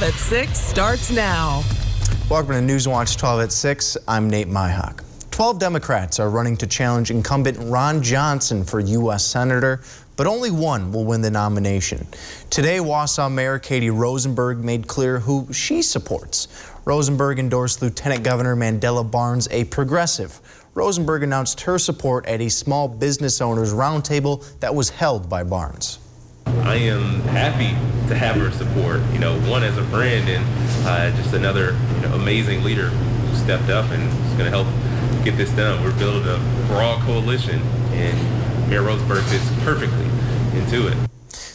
At 6 starts now. Welcome to Newswatch 12 at 6. I'm Nate Myhock. 12 Democrats are running to challenge incumbent Ron Johnson for U.S. Senator, but only one will win the nomination. Today, Wausau Mayor Katie Rosenberg made clear who she supports. Rosenberg endorsed Lieutenant Governor Mandela Barnes, a progressive. Rosenberg announced her support at a small business owners roundtable that was held by Barnes. I am happy to have her support, one as a friend and just another amazing leader who stepped up and is going to help get this done. We're building a broad coalition and Mayor Rosenberg fits perfectly into it.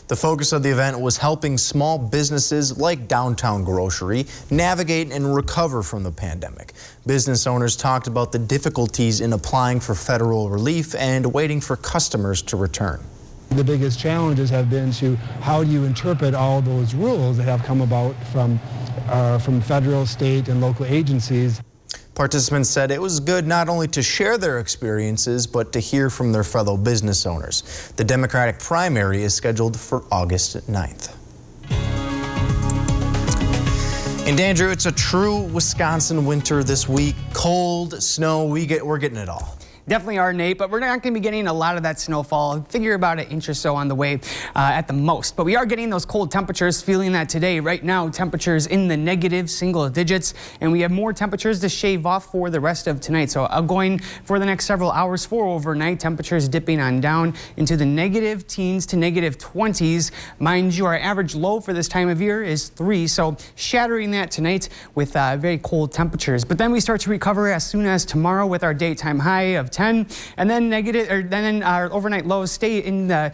The focus of the event was helping small businesses like Downtown Grocery navigate and recover from the pandemic. Business owners talked about the difficulties in applying for federal relief and waiting for customers to return. The biggest challenges have been to how do you interpret all those rules that have come about from federal, state, and local agencies. Participants said it was good not only to share their experiences, but to hear from their fellow business owners. The Democratic primary is scheduled for August 9th. And Andrew, it's a true Wisconsin winter this week. Cold, snow, we're getting it all. Definitely are, Nate, but we're not going to be getting a lot of that snowfall. Figure about an inch or so on the way at the most. But we are getting those cold temperatures, feeling that today. Right now, temperatures in the negative single digits, and we have more temperatures to shave off for the rest of tonight. So going for the next several hours for overnight, temperatures dipping on down into the negative teens to negative 20s. Mind you, our average low for this time of year is 3, so shattering that tonight with very cold temperatures. But then we start to recover as soon as tomorrow with our daytime high of 10, and then then our overnight lows stay in the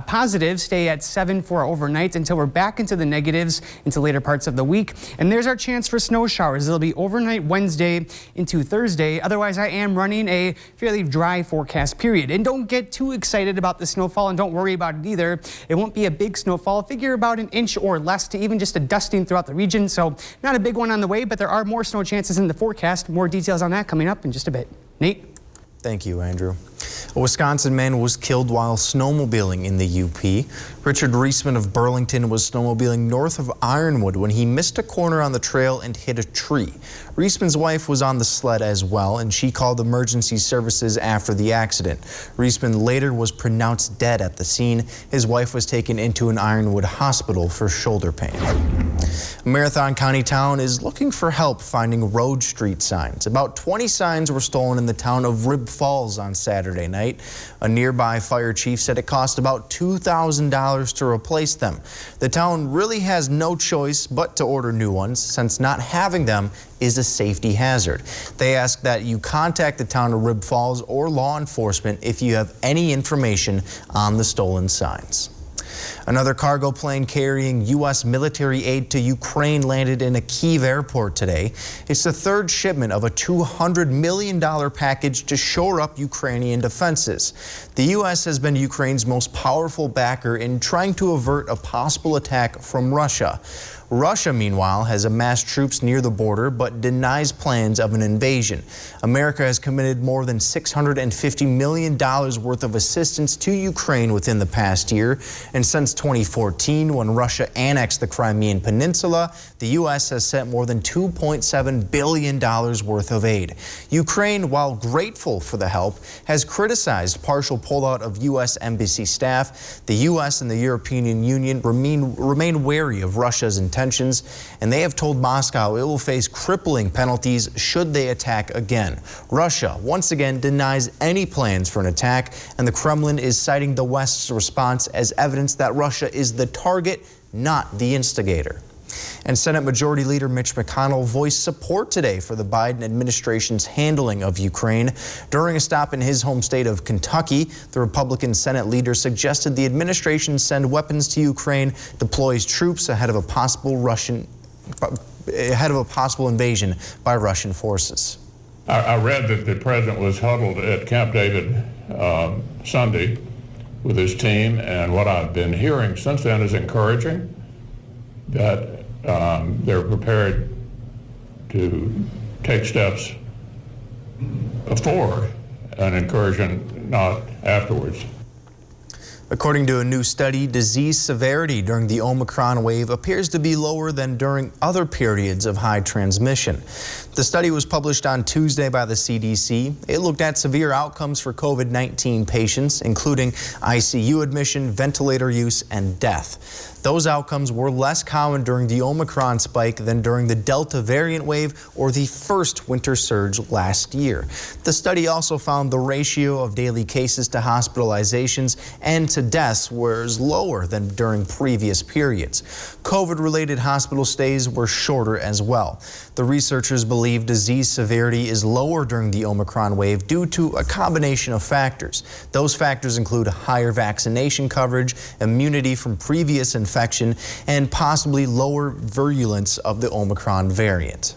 positives, stay at 7 for our overnight until we're back into the negatives into later parts of the week. And there's our chance for snow showers. It'll be overnight Wednesday into Thursday. Otherwise, I am running a fairly dry forecast period. And don't get too excited about the snowfall, and don't worry about it either. It won't be a big snowfall. Figure about an inch or less to even just a dusting throughout the region. So not a big one on the way, but there are more snow chances in the forecast. More details on that coming up in just a bit. Nate? Thank you, Andrew. A Wisconsin man was killed while snowmobiling in the UP. Richard Reisman of Burlington was snowmobiling north of Ironwood when he missed a corner on the trail and hit a tree. Reisman's wife was on the sled as well, and she called emergency services after the accident. Reisman later was pronounced dead at the scene. His wife was taken into an Ironwood hospital for shoulder pain. A Marathon County town is looking for help finding road street signs. About 20 signs were stolen in the town of Rib Falls on Saturday night. A nearby fire chief said it cost about $2,000 to replace them. The town really has no choice but to order new ones, since not having them is a safety hazard. They ask that you contact the town of Rib Falls or law enforcement if you have any information on the stolen signs. Another cargo plane carrying U.S. military aid to Ukraine landed in a Kyiv airport today. It's the third shipment of a $200 million package to shore up Ukrainian defenses. The U.S. has been Ukraine's most powerful backer in trying to avert a possible attack from Russia. Russia, meanwhile, has amassed troops near the border but denies plans of an invasion. America has committed more than $650 million worth of assistance to Ukraine within the past year. And since 2014, when Russia annexed the Crimean Peninsula, the U.S. has sent more than $2.7 billion worth of aid. Ukraine, while grateful for the help, has criticized partial pullout of U.S. embassy staff. The U.S. and the European Union remain wary of Russia's intentions, and they have told Moscow it will face crippling penalties should they attack again. Russia once again denies any plans for an attack, and the Kremlin is citing the West's response as evidence that Russia is the target, not the instigator. And Senate Majority Leader Mitch McConnell voiced support today for the Biden administration's handling of Ukraine. During a stop in his home state of Kentucky, the Republican Senate leader suggested the administration send weapons to Ukraine, deploys troops ahead of a possible invasion by Russian forces. I read that the president was huddled at Camp David Sunday with his team, and what I've been hearing since then is encouraging, that they're prepared to take steps before an incursion, not afterwards. According to a new study, disease severity during the Omicron wave appears to be lower than during other periods of high transmission. The study was published on Tuesday by the CDC. It looked at severe outcomes for COVID-19 patients, including ICU admission, ventilator use, and death. Those outcomes were less common during the Omicron spike than during the Delta variant wave or the first winter surge last year. The study also found the ratio of daily cases to hospitalizations and to deaths was lower than during previous periods. COVID-related hospital stays were shorter as well. The researchers believe disease severity is lower during the Omicron wave due to a combination of factors. Those factors include higher vaccination coverage, immunity from previous infection, and possibly lower virulence of the Omicron variant.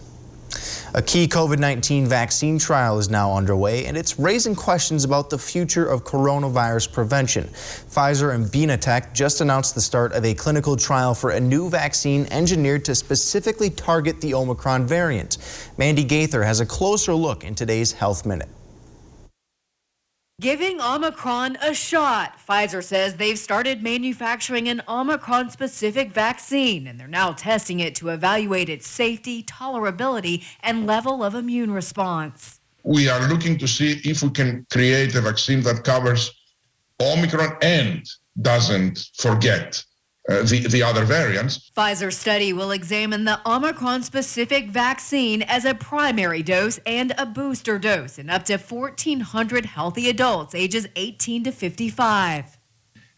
A key COVID-19 vaccine trial is now underway, and it's raising questions about the future of coronavirus prevention. Pfizer and BioNTech just announced the start of a clinical trial for a new vaccine engineered to specifically target the Omicron variant. Mandy Gaither has a closer look in today's Health Minute. Giving Omicron a shot. Pfizer says they've started manufacturing an Omicron-specific vaccine, and they're now testing it to evaluate its safety, tolerability, and level of immune response. We are looking to see if we can create a vaccine that covers Omicron and doesn't forget the other variants. Pfizer's study will examine the Omicron-specific vaccine as a primary dose and a booster dose in up to 1,400 healthy adults ages 18 to 55.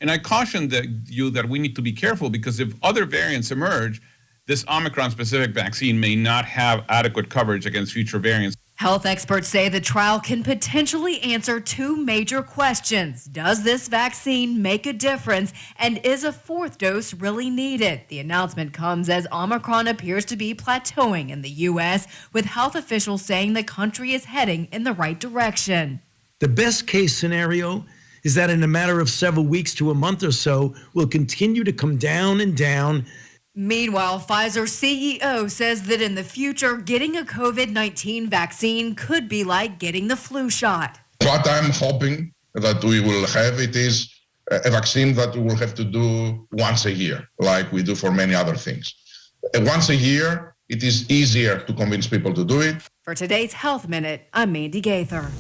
And I caution you that we need to be careful, because if other variants emerge, this Omicron-specific vaccine may not have adequate coverage against future variants. Health experts say the trial can potentially answer two major questions. Does this vaccine make a difference? And is a fourth dose really needed? The announcement comes as Omicron appears to be plateauing in the U.S., with health officials saying the country is heading in the right direction. The best case scenario is that in a matter of several weeks to a month or so, we'll continue to come down and down. Meanwhile, Pfizer's CEO says that in the future, getting a COVID-19 vaccine could be like getting the flu shot. What I'm hoping that we will have it is a vaccine that we will have to do once a year, like we do for many other things. Once a year, it is easier to convince people to do it. For today's Health Minute, I'm Mandy Gaither.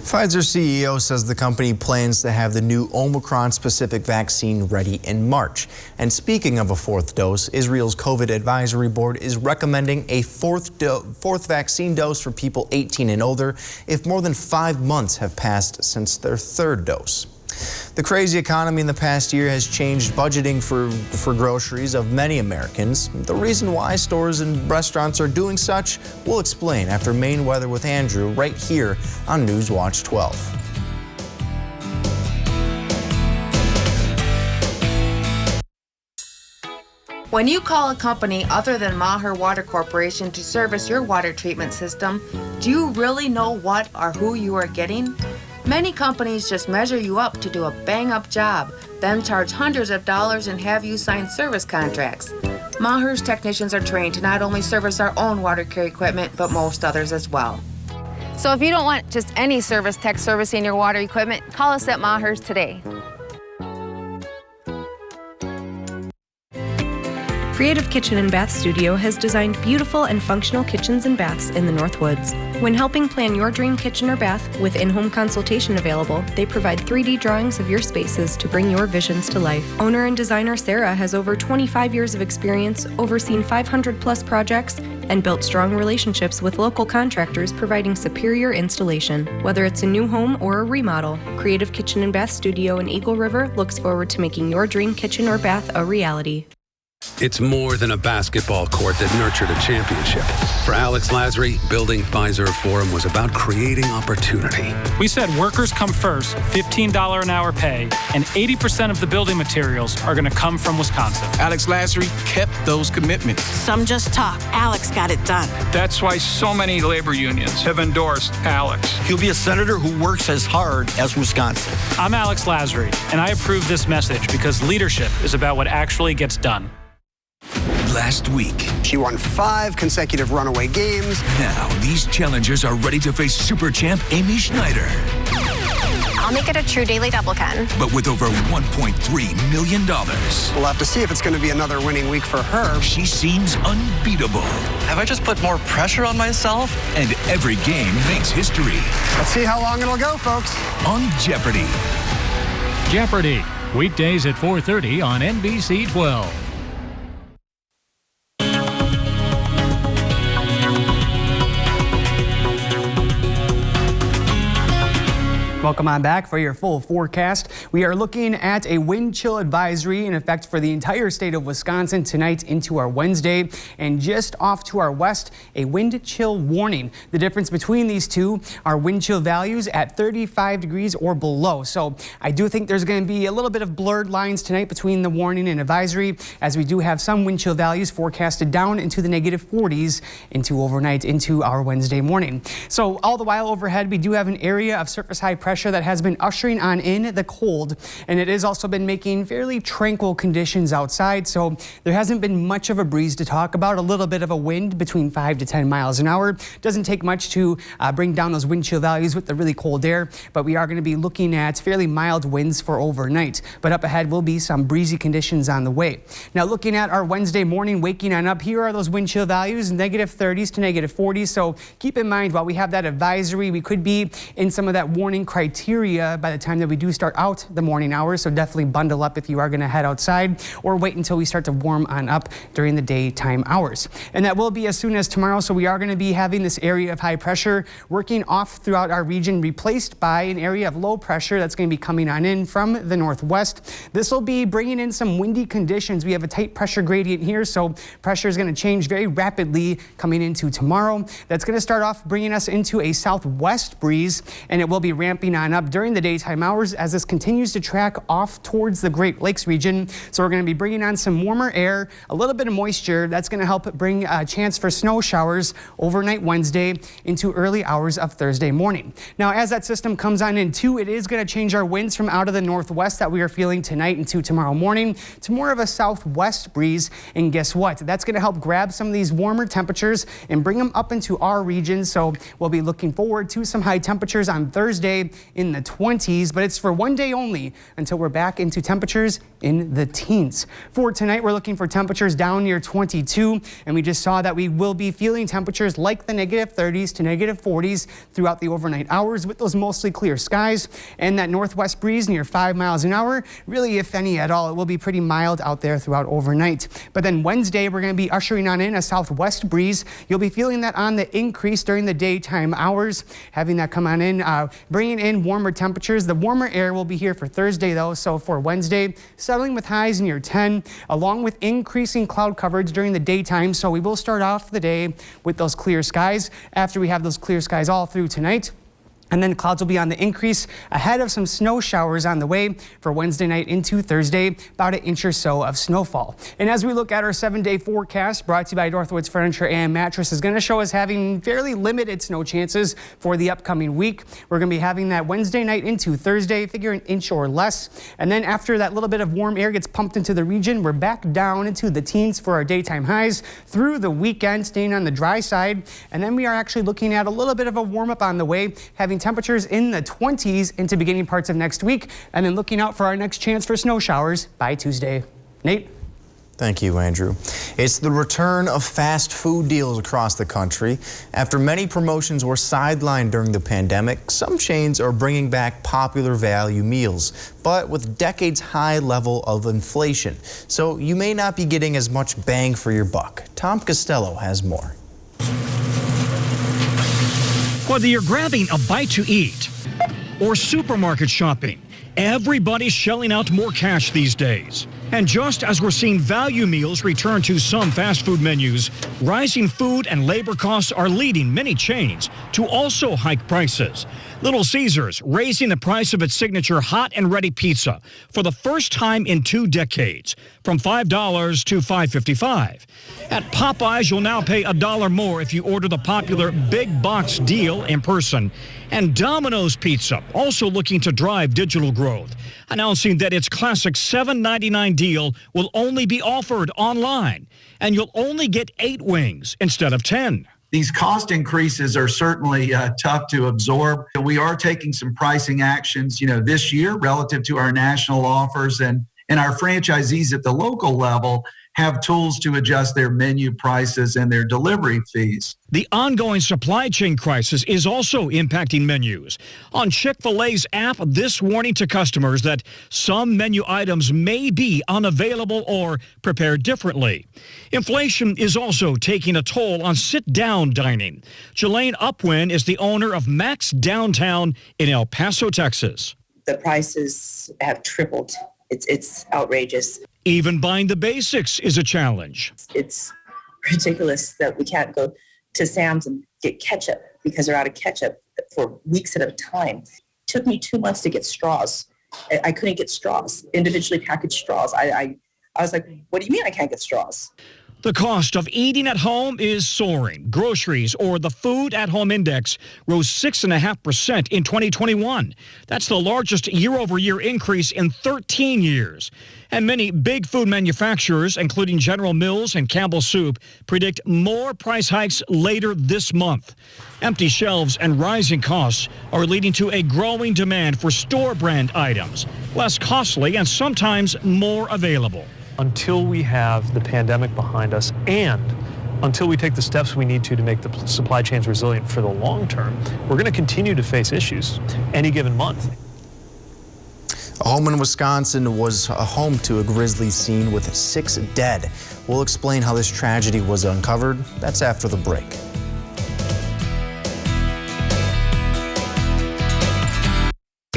Pfizer CEO says the company plans to have the new Omicron-specific vaccine ready in March. And speaking of a fourth dose, Israel's COVID advisory board is recommending a fourth vaccine dose for people 18 and older if more than 5 months have passed since their third dose. The crazy economy in the past year has changed budgeting for groceries of many Americans. The reason why stores and restaurants are doing such, we'll explain after Maine weather with Andrew right here on News Watch 12. When you call a company other than Maher Water Corporation to service your water treatment system, do you really know what or who you are getting? Many companies just measure you up to do a bang-up job, then charge hundreds of dollars and have you sign service contracts. Maher's technicians are trained to not only service our own water care equipment, but most others as well. So if you don't want just any service tech servicing your water equipment, call us at Maher's today. Creative Kitchen and Bath Studio has designed beautiful and functional kitchens and baths in the North Woods. When helping plan your dream kitchen or bath with in-home consultation available, they provide 3D drawings of your spaces to bring your visions to life. Owner and designer Sarah has over 25 years of experience, overseen 500-plus projects, and built strong relationships with local contractors providing superior installation. Whether it's a new home or a remodel, Creative Kitchen and Bath Studio in Eagle River looks forward to making your dream kitchen or bath a reality. It's more than a basketball court that nurtured a championship. For Alex Lasry, building Pfizer Forum was about creating opportunity. We said workers come first, $15 an hour pay, and 80% of the building materials are going to come from Wisconsin. Alex Lasry kept those commitments. Some just talk. Alex got it done. That's why so many labor unions have endorsed Alex. He'll be a senator who works as hard as Wisconsin. I'm Alex Lasry, and I approve this message because leadership is about what actually gets done. Last week, she won 5 consecutive runaway games. Now, these challengers are ready to face super champ Amy Schneider. I'll make it a true daily double, Ken. But with over $1.3 million. We'll have to see if it's going to be another winning week for her. She seems unbeatable. Have I just put more pressure on myself? And every game makes history. Let's see how long it'll go, folks. On Jeopardy! Jeopardy! Weekdays at 4:30 on NBC 12. Welcome on back for your full forecast. We are looking at a wind chill advisory in effect for the entire state of Wisconsin tonight into our Wednesday, and just off to our west, a wind chill warning. The difference between these two are wind chill values at 35 degrees or below. So I do think there's going to be a little bit of blurred lines tonight between the warning and advisory, as we do have some wind chill values forecasted down into the negative 40s into overnight into our Wednesday morning. So all the while overhead, we do have an area of surface high pressure that has been ushering on in the cold, and it has also been making fairly tranquil conditions outside, so there hasn't been much of a breeze to talk about. A little bit of a wind between 5 to 10 miles an hour. Doesn't take much to bring down those wind chill values with the really cold air, but we are going to be looking at fairly mild winds for overnight. But up ahead will be some breezy conditions on the way. Now looking at our Wednesday morning, waking on up, here are those wind chill values, negative 30s to negative 40s. So keep in mind, while we have that advisory, we could be in some of that warning criteria by the time that we do start out the morning hours. So definitely bundle up if you are going to head outside, or wait until we start to warm on up during the daytime hours. And that will be as soon as tomorrow. So we are going to be having this area of high pressure working off throughout our region, replaced by an area of low pressure that's going to be coming on in from the northwest. This will be bringing in some windy conditions. We have a tight pressure gradient here, so pressure is going to change very rapidly coming into tomorrow. That's going to start off bringing us into a southwest breeze, and it will be ramping on up during the daytime hours as this continues to track off towards the Great Lakes region. So we're going to be bringing on some warmer air, a little bit of moisture. That's going to help bring a chance for snow showers overnight Wednesday into early hours of Thursday morning. Now, as that system comes on in too, it is going to change our winds from out of the northwest that we are feeling tonight into tomorrow morning to more of a southwest breeze. And guess what? That's going to help grab some of these warmer temperatures and bring them up into our region. So we'll be looking forward to some high temperatures on Thursday in the 20s, but it's for one day only until we're back into temperatures in the teens. For tonight, we're looking for temperatures down near 22, and we just saw that we will be feeling temperatures like the negative 30s to negative 40s throughout the overnight hours with those mostly clear skies and that northwest breeze near 5 miles an hour. Really, if any at all, it will be pretty mild out there throughout overnight. But then Wednesday, we're going to be ushering on in a southwest breeze. You'll be feeling that on the increase during the daytime hours, having that come on in, bringing in warmer temperatures. The warmer air will be here for Thursday though, so for Wednesday, settling with highs near 10, along with increasing cloud coverage during the daytime. So we will start off the day with those clear skies after we have those clear skies all through tonight. And then clouds will be on the increase ahead of some snow showers on the way for Wednesday night into Thursday, about an inch or so of snowfall. And as we look at our 7-day forecast brought to you by Northwoods Furniture and Mattress, is going to show us having fairly limited snow chances for the upcoming week. We're going to be having that Wednesday night into Thursday, figure an inch or less. And then after that little bit of warm air gets pumped into the region, we're back down into the teens for our daytime highs through the weekend, staying on the dry side. And then we are actually looking at a little bit of a warm up on the way, having temperatures in the 20s into beginning parts of next week, and then looking out for our next chance for snow showers by Tuesday. Nate? Thank you, Andrew. It's the return of fast food deals across the country. After many promotions were sidelined during the pandemic, some chains are bringing back popular value meals, but with decades high level of inflation. So you may not be getting as much bang for your buck. Tom Costello has more. Whether you're grabbing a bite to eat or supermarket shopping, everybody's shelling out more cash these days. And just as we're seeing value meals return to some fast food menus, rising food and labor costs are leading many chains to also hike prices. Little Caesars raising the price of its signature hot and ready pizza for the first time in 2 decades, from $5 to $5.55. At Popeyes, you'll now pay $1 more if you order the popular big box deal in person. And Domino's Pizza, also looking to drive digital growth, announcing that its classic $7.99 deal will only be offered online, and you'll only get 8 wings instead of 10. These cost increases are certainly tough to absorb. We are taking some pricing actions, this year relative to our national offers, and our franchisees at the local level have tools to adjust their menu prices and their delivery fees. The ongoing supply chain crisis is also impacting menus. On Chick-fil-A's app, this warning to customers that some menu items may be unavailable or prepared differently. Inflation is also taking a toll on sit-down dining. Jelaine Upwin is the owner of Max Downtown in El Paso, Texas. The prices have tripled. It's outrageous. Even buying the basics is a challenge. It's ridiculous that we can't go to Sam's and get ketchup because they're out of ketchup for weeks at a time. It took me 2 months to get straws. I couldn't get straws, individually packaged straws. I was like, what do you mean I can't get straws? The cost of eating at home is soaring. Groceries, or the Food at Home Index, rose 6.5% in 2021. That's the largest year-over-year increase in 13 years. And many big food manufacturers, including General Mills and Campbell Soup, predict more price hikes later this month. Empty shelves and rising costs are leading to a growing demand for store-brand items, less costly and sometimes more available. Until we have the pandemic behind us and until we take the steps we need to make the supply chains resilient for the long term, we're going to continue to face issues any given month. A home in Wisconsin was home to a grisly scene with 6 dead. We'll explain how this tragedy was uncovered. That's after the break.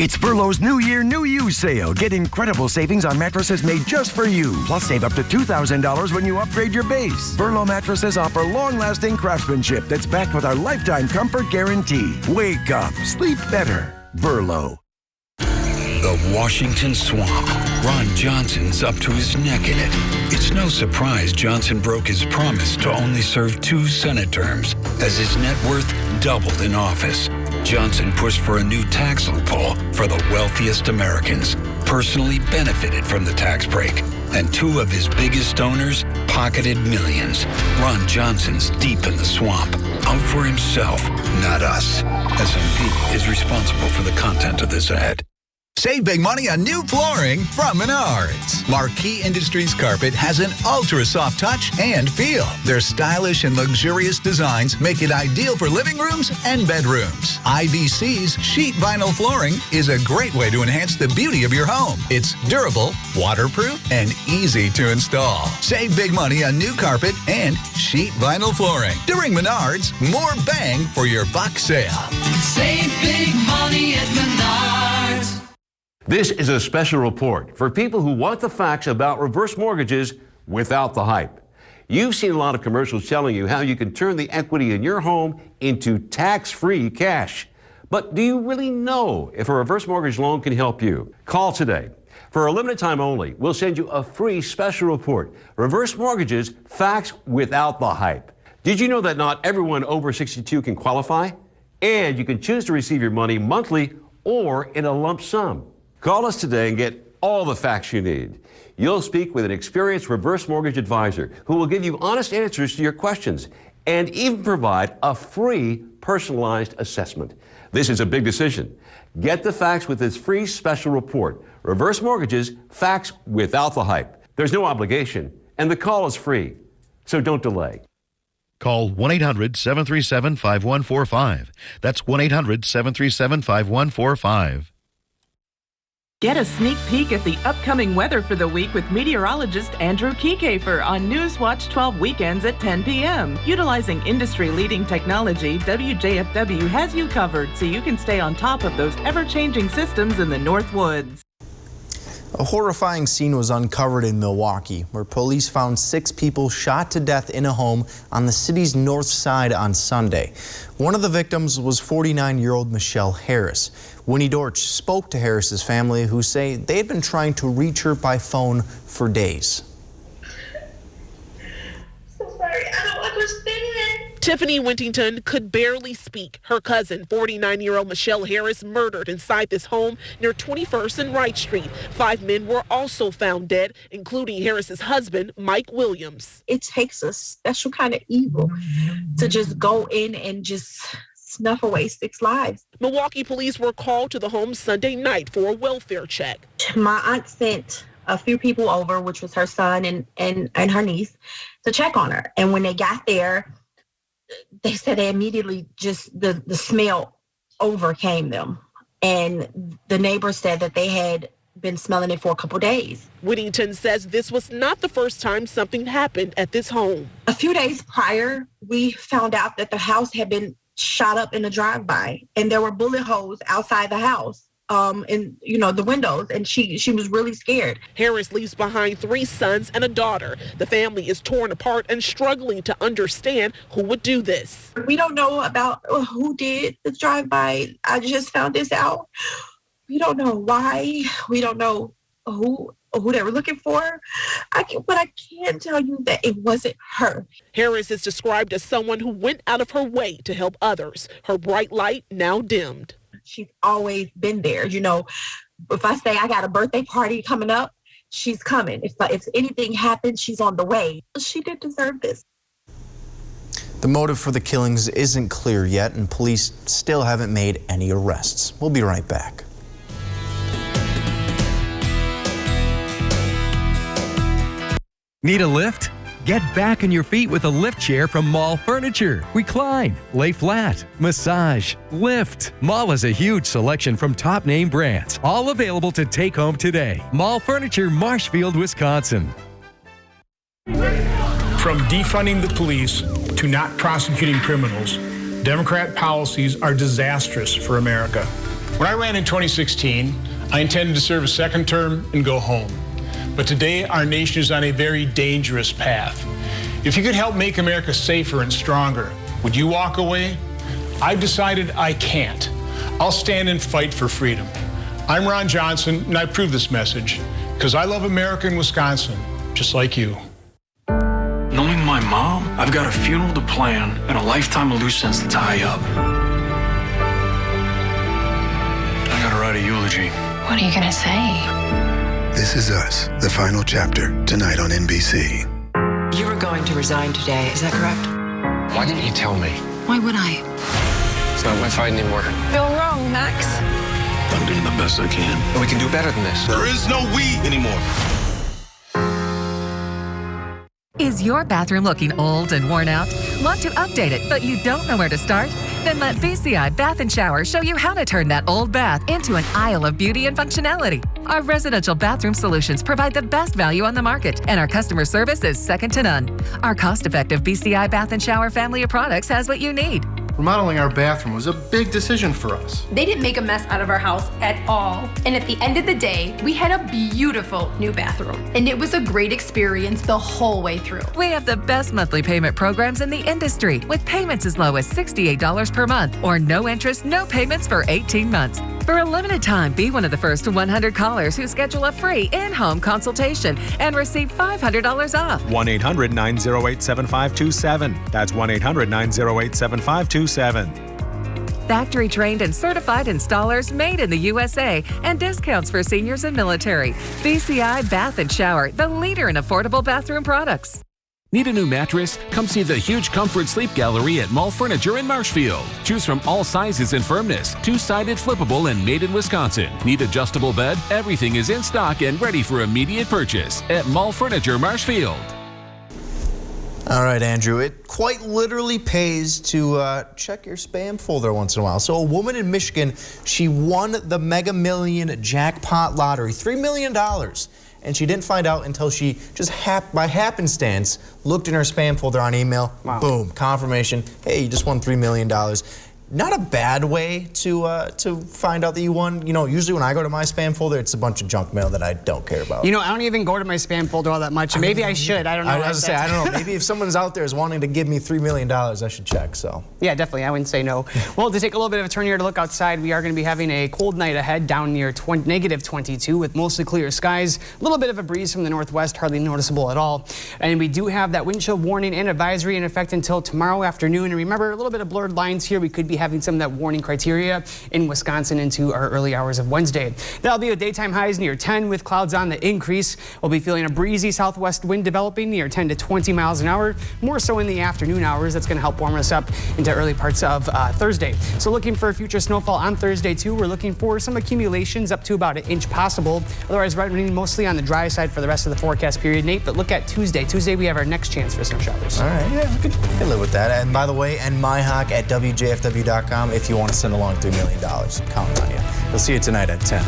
It's Furlow's New Year, New You sale. Get incredible savings on mattresses made just for you. Plus, save up to $2,000 when you upgrade your base. Furlow mattresses offer long-lasting craftsmanship that's backed with our lifetime comfort guarantee. Wake up. Sleep better. Furlow. The Washington Swamp. Ron Johnson's up to his neck in it. It's no surprise Johnson broke his promise to only serve 2 Senate terms as his net worth doubled in office. Johnson pushed for a new tax loophole for the wealthiest Americans, personally benefited from the tax break, and 2 of his biggest donors pocketed millions. Ron Johnson's deep in the swamp, out for himself, not us. SMP is responsible for the content of this ad. Save big money on new flooring from Menards. Marquee Industries carpet has an ultra soft touch and feel. Their stylish and luxurious designs make it ideal for living rooms and bedrooms. IVC's sheet vinyl flooring is a great way to enhance the beauty of your home. It's durable, waterproof, and easy to install. Save big money on new carpet and sheet vinyl flooring during Menards More Bang for Your Buck sale. Save big money at Menards. This is a special report for people who want the facts about reverse mortgages without the hype. You've seen a lot of commercials telling you how you can turn the equity in your home into tax-free cash. But do you really know if a reverse mortgage loan can help you? Call today. For a limited time only, we'll send you a free special report, Reverse Mortgages, Facts Without the Hype. Did you know that not everyone over 62 can qualify? And you can choose to receive your money monthly or in a lump sum. Call us today and get all the facts you need. You'll speak with an experienced reverse mortgage advisor who will give you honest answers to your questions and even provide a free personalized assessment. This is a big decision. Get the facts with this free special report, Reverse Mortgages, Facts Without the Hype. There's no obligation, and the call is free, so don't delay. Call 1-800-737-5145. That's 1-800-737-5145. Get a sneak peek at the upcoming weather for the week with meteorologist Andrew Kiekefer on Newswatch 12 weekends at 10 p.m. Utilizing industry-leading technology, WJFW has you covered so you can stay on top of those ever-changing systems in the North Woods. A horrifying scene was uncovered in Milwaukee, where police found 6 people shot to death in a home on the city's north side on Sunday. One of the victims was 49-year-old Michelle Harris. Winnie Dortch spoke to Harris's family, who say they had been trying to reach her by phone for days. So sorry, I don't understand. Tiffany Wintington could barely speak. Her cousin, 49-year-old Michelle Harris, murdered inside this home near 21st and Wright Street. 5 men were also found dead, including Harris's husband, Mike Williams. It takes a special kind of evil to just go in and just snuff away 6 lives. Milwaukee police were called to the home Sunday night for a welfare check. My aunt sent a few people over, which was her son and her niece, to check on her. And when they got there, they said they immediately just, the smell overcame them. And the neighbors said that they had been smelling it for a couple days. Whittington says this was not the first time something happened at this home. A few days prior, we found out that the house had been shot up in a drive-by, and there were bullet holes outside the house. In the windows, and she was really scared. Harris leaves behind 3 sons and a daughter. The family is torn apart and struggling to understand who would do this. We don't know about who did the drive-by. I just found this out. We don't know why. We don't know who they were looking for. But I can tell you that it wasn't her. Harris is described as someone who went out of her way to help others. Her bright light now dimmed. She's always been there. If I say I got a birthday party coming up, she's coming. If anything happens, she's on the way. She did deserve this. The motive for the killings isn't clear yet, and police still haven't made any arrests. We'll be right back. Need a lift? Get back on your feet with a lift chair from Mall Furniture. Recline, lay flat, massage, lift. Mall has a huge selection from top name brands, all available to take home today. Mall Furniture, Marshfield, Wisconsin. From defunding the police to not prosecuting criminals, Democrat policies are disastrous for America. When I ran in 2016, I intended to serve a second term and go home. But today, our nation is on a very dangerous path. If you could help make America safer and stronger, would you walk away? I've decided I can't. I'll stand and fight for freedom. I'm Ron Johnson, and I approve this message because I love America and Wisconsin, just like you. Knowing my mom, I've got a funeral to plan and a lifetime of loose ends to tie up. I gotta write a eulogy. What are you gonna say? This Is Us, the final chapter, tonight on NBC. You were going to resign today, is that correct? Why didn't you tell me? Why would I? It's not my fight anymore. Feel wrong, Max. I'm doing the best I can. And we can do better than this. There is no we anymore. Is your bathroom looking old and worn out? Want to update it, but you don't know where to start? Then let BCI Bath & Shower show you how to turn that old bath into an aisle of beauty and functionality. Our residential bathroom solutions provide the best value on the market, and our customer service is second to none. Our cost-effective BCI Bath & Shower family of products has what you need. Remodeling our bathroom was a big decision for us. They didn't make a mess out of our house at all. And at the end of the day, we had a beautiful new bathroom. And it was a great experience the whole way through. We have the best monthly payment programs in the industry, with payments as low as $68 per month or no interest, no payments for 18 months. For a limited time, be one of the first 100 callers who schedule a free in-home consultation and receive $500 off. 1-800-908-7527. That's 1-800-908-7527. Factory trained and certified installers made in the USA, and discounts for seniors and military. BCI Bath & Shower, the leader in affordable bathroom products. Need a new mattress? Come see the huge Comfort Sleep Gallery at Mall Furniture in Marshfield. Choose from all sizes and firmness. 2-sided, flippable, and made in Wisconsin. Need adjustable bed? Everything is in stock and ready for immediate purchase at Mall Furniture Marshfield. All right, Andrew, it quite literally pays to check your spam folder once in a while. So a woman in Michigan, she won the Mega Million jackpot lottery, $3 million. And she didn't find out until she just by happenstance looked in her spam folder on email. Wow. Boom, confirmation. Hey, you just won $3 million. not a bad way to find out that you won. You know, usually when I go to my spam folder, it's a bunch of junk mail that I don't care about. You know, I don't even go to my spam folder all that much. Maybe I should. I don't know. I was gonna say, I don't know. Maybe if someone's out there is wanting to give me $3 million, I should check. So. Yeah, definitely. I wouldn't say no. Well, to take a little bit of a turn here to look outside, we are going to be having a cold night ahead, down near negative 22 with mostly clear skies. A little bit of a breeze from the northwest, hardly noticeable at all. And we do have that wind chill warning and advisory in effect until tomorrow afternoon. And remember, a little bit of blurred lines here. We could be having some of that warning criteria in Wisconsin into our early hours of Wednesday. That'll be with daytime highs near 10 with clouds on the increase. We'll be feeling a breezy southwest wind developing near 10 to 20 miles an hour, more so in the afternoon hours. That's going to help warm us up into early parts of Thursday. So looking for future snowfall on Thursday too. We're looking for some accumulations up to about 1 inch possible. Otherwise, running mostly on the dry side for the rest of the forecast period. Nate, but look at Tuesday. Tuesday, we have our next chance for snow showers. All right, yeah, I can live with that. And by the way, and myhawk at WJFW.com if you want to send along $3 million. Counting on you. We'll see you tonight at 10.